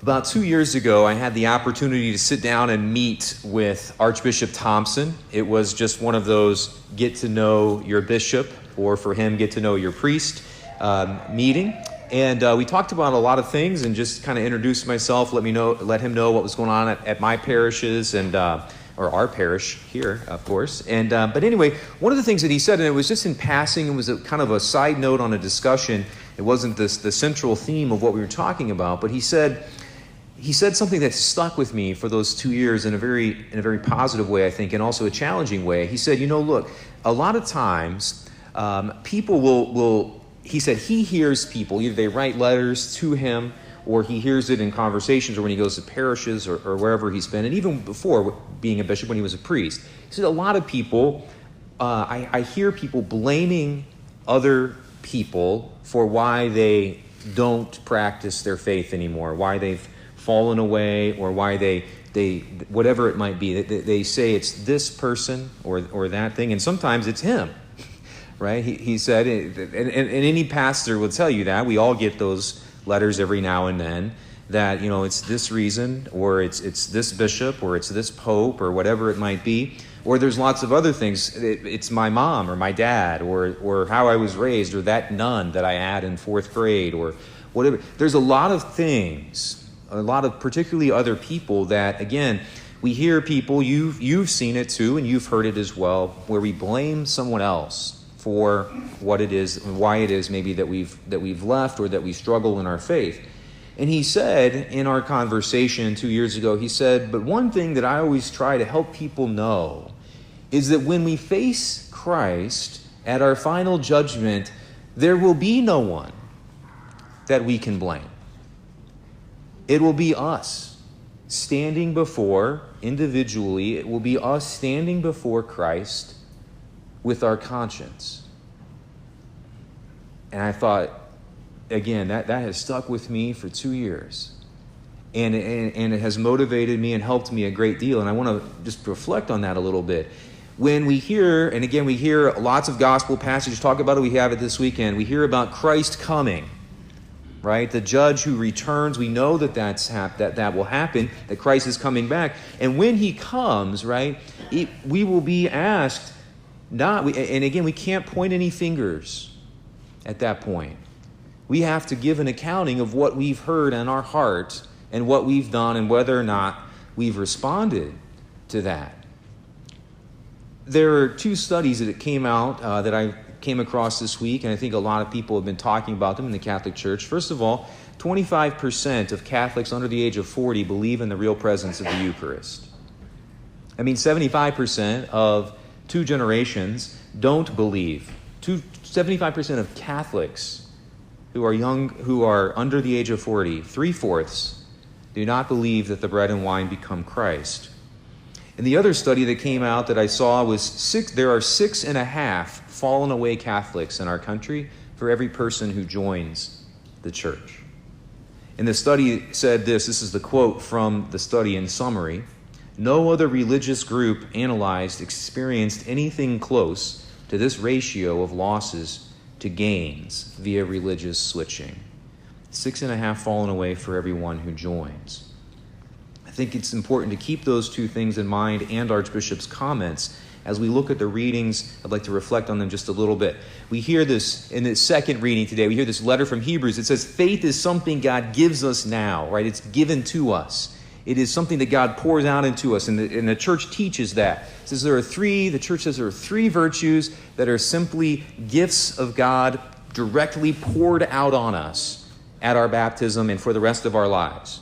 About 2 years ago, I had the opportunity to sit down and meet with Archbishop Thompson. It was just one of those get to know your bishop, or for him, get to know your priest meeting. And we talked about a lot of things and just kind of introduced myself, let him know what was going on at my parishes and or our parish here, of course. And but anyway, one of the things that he said, and it was just in passing, it was a kind of a side note on a discussion. It wasn't the central theme of what we were talking about, but he said something that stuck with me for those 2 years in a very positive way, I think, and also a challenging way. He said, look, a lot of times people will. He said he hears people, either they write letters to him or he hears it in conversations or when he goes to parishes or wherever he's been, and even before being a bishop when he was a priest. He said a lot of people, I hear people blaming other people for why they don't practice their faith anymore, why they've fallen away, or why they whatever it might be. They say it's this person or that thing, and sometimes it's him. Right? He said, and any pastor will tell you that. We all get those letters every now and then that, it's this reason, or it's this bishop, or it's this pope, or whatever it might be. Or there's lots of other things. It's my mom or my dad, or how I was raised, or that nun that I had in 4th grade, or whatever. There's a lot of things, a lot of particularly other people that, again, we hear people, you've seen it too, and you've heard it as well, where we blame someone else for what it is and why it is maybe that we've left or that we struggle in our faith. And he said in our conversation 2 years ago, he said, but one thing that I always try to help people know is that when we face Christ at our final judgment, there will be no one that we can blame. It will be us standing before, individually, it will be us standing before Christ with our conscience. And I thought, again, that has stuck with me for 2 years. And it has motivated me and helped me a great deal. And I want to just reflect on that a little bit. When we hear, and again, we hear lots of gospel passages talk about it. We have it this weekend. We hear about Christ coming, right? The judge who returns. We know that will happen, that Christ is coming back. And when he comes, right, we will be asked, and again, we can't point any fingers at that point. We have to give an accounting of what we've heard in our heart and what we've done and whether or not we've responded to that. There are 2 studies that came out that I came across this week, and I think a lot of people have been talking about them in the Catholic Church. First of all, 25% of Catholics under the age of 40 believe in the real presence of the Eucharist. 75% of 2 generations don't believe. 75% of Catholics who are young, who are under the age of 40, 3/4, do not believe that the bread and wine become Christ. And the other study that came out that I saw was there are 6.5 fallen away Catholics in our country for every person who joins the church. And the study said this is the quote from the study in summary: no other religious group analyzed experienced anything close to this ratio of losses to gains via religious switching. 6.5 fallen away for everyone who joins. I think it's important to keep those 2 things in mind and Archbishop's comments as we look at the readings. I'd like to reflect on them just a little bit. We hear this in the second reading today. We hear this letter from Hebrews. It says faith is something God gives us now, right? It's given to us. It is something that God pours out into us, and the church teaches that. It says the church says there are 3 virtues that are simply gifts of God directly poured out on us at our baptism and for the rest of our lives.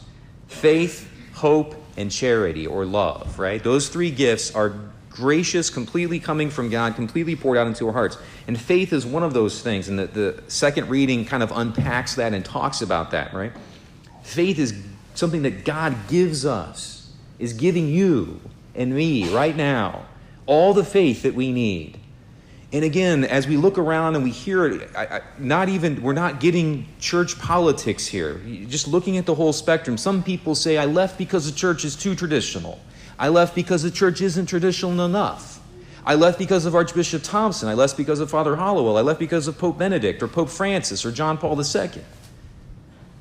Faith, hope, and charity, or love, right? Those 3 gifts are gracious, completely coming from God, completely poured out into our hearts. And faith is one of those things, and the second reading kind of unpacks that and talks about that, right? Faith is something that God gives us, is giving you and me right now all the faith that we need. And again, as we look around and we hear it, we're not getting church politics here. Just looking at the whole spectrum, some people say, I left because the church is too traditional. I left because the church isn't traditional enough. I left because of Archbishop Thompson. I left because of Father Hollowell. I left because of Pope Benedict or Pope Francis or John Paul II.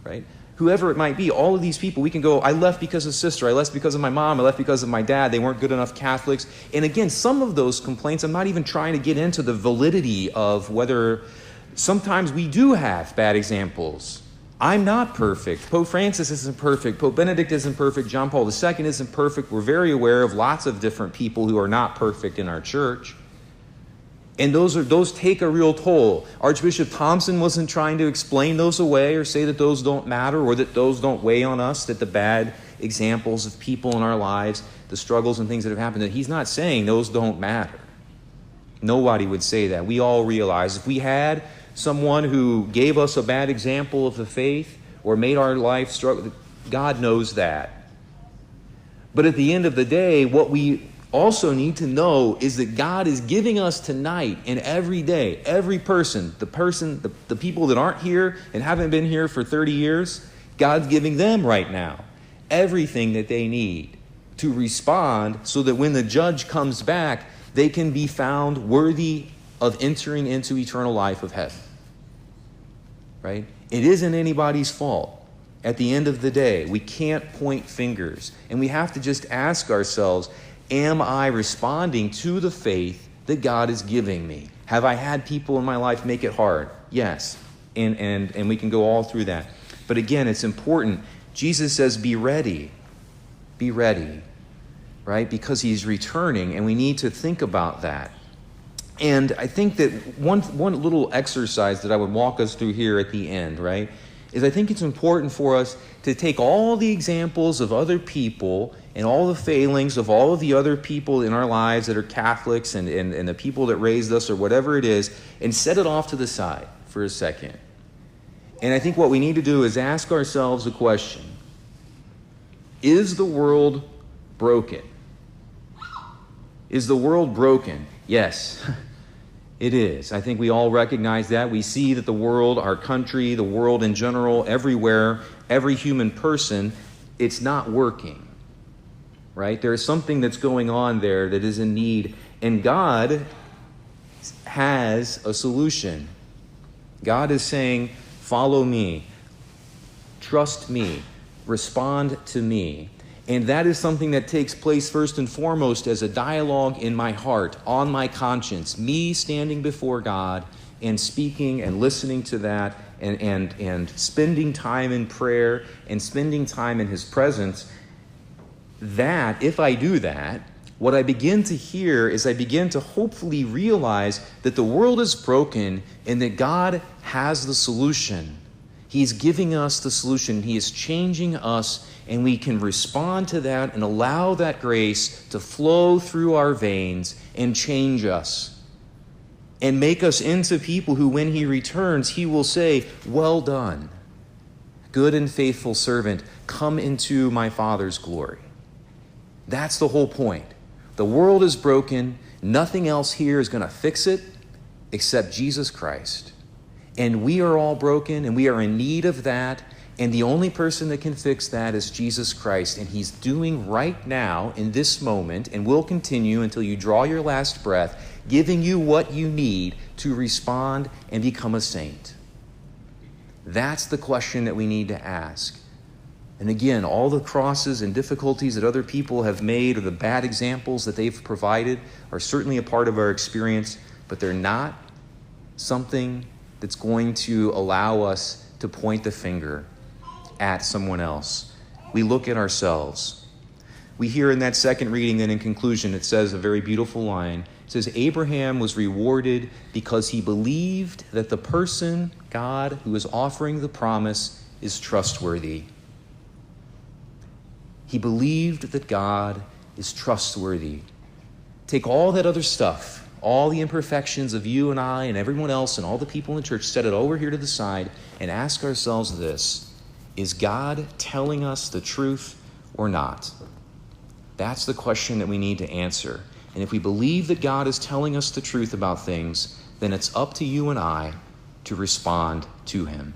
Right? whoever it might be, all of these people, we can go, I left because of sister, I left because of my mom, I left because of my dad, they weren't good enough Catholics. And again, some of those complaints, I'm not even trying to get into the validity of whether sometimes we do have bad examples. I'm not perfect. Pope Francis isn't perfect. Pope Benedict isn't perfect. John Paul II isn't perfect. We're very aware of lots of different people who are not perfect in our church. And those take a real toll. Archbishop Thompson wasn't trying to explain those away or say that those don't matter or that those don't weigh on us, that the bad examples of people in our lives, the struggles and things that have happened, that he's not saying those don't matter. Nobody would say that. We all realize if we had someone who gave us a bad example of the faith or made our life struggle, God knows that. But at the end of the day, what we also need to know is that God is giving us tonight and every day, every person, the people that aren't here and haven't been here for 30 years, God's giving them right now everything that they need to respond so that when the judge comes back, they can be found worthy of entering into eternal life of heaven. Right? It isn't anybody's fault. At the end of the day, we can't point fingers, and we have to just ask ourselves, am I responding to the faith that God is giving me? Have I had people in my life make it hard? Yes. And we can go all through that. But again, it's important. Jesus says, be ready. Be ready. Right? Because he's returning, and we need to think about that. And I think that one little exercise that I would walk us through here at the end, right, is I think it's important for us to take all the examples of other people and all the failings of all of the other people in our lives that are Catholics and the people that raised us or whatever it is, and set it off to the side for a second. And I think what we need to do is ask ourselves a question. Is the world broken? Is the world broken? Yes, it is. I think we all recognize that. We see that the world, our country, the world in general, everywhere, every human person, it's not working. Right? There's something that's going on there that is in need. And God has a solution. God is saying, follow me, trust me, respond to me. And that is something that takes place first and foremost as a dialogue in my heart, on my conscience, me standing before God and speaking and listening to that and spending time in prayer and spending time in his presence. That, if I do that, what I begin to hear is I begin to hopefully realize that the world is broken and that God has the solution. He's giving us the solution. He is changing us, and we can respond to that and allow that grace to flow through our veins and change us and make us into people who, when he returns, he will say, well done, good and faithful servant, come into my Father's glory. That's the whole point. The world is broken. Nothing else here is going to fix it except Jesus Christ. And we are all broken, and we are in need of that. And the only person that can fix that is Jesus Christ. And he's doing right now, in this moment, and will continue until you draw your last breath, giving you what you need to respond and become a saint. That's the question that we need to ask. And again, all the crosses and difficulties that other people have made or the bad examples that they've provided are certainly a part of our experience, but they're not something that's going to allow us to point the finger at someone else. We look at ourselves. We hear in that second reading, then in conclusion, it says a very beautiful line. It says, Abraham was rewarded because he believed that the person, God, who is offering the promise is trustworthy. He believed that God is trustworthy. Take all that other stuff, all the imperfections of you and I and everyone else and all the people in the church, set it over here to the side and ask ourselves this: is God telling us the truth or not? That's the question that we need to answer. And if we believe that God is telling us the truth about things, then it's up to you and I to respond to him.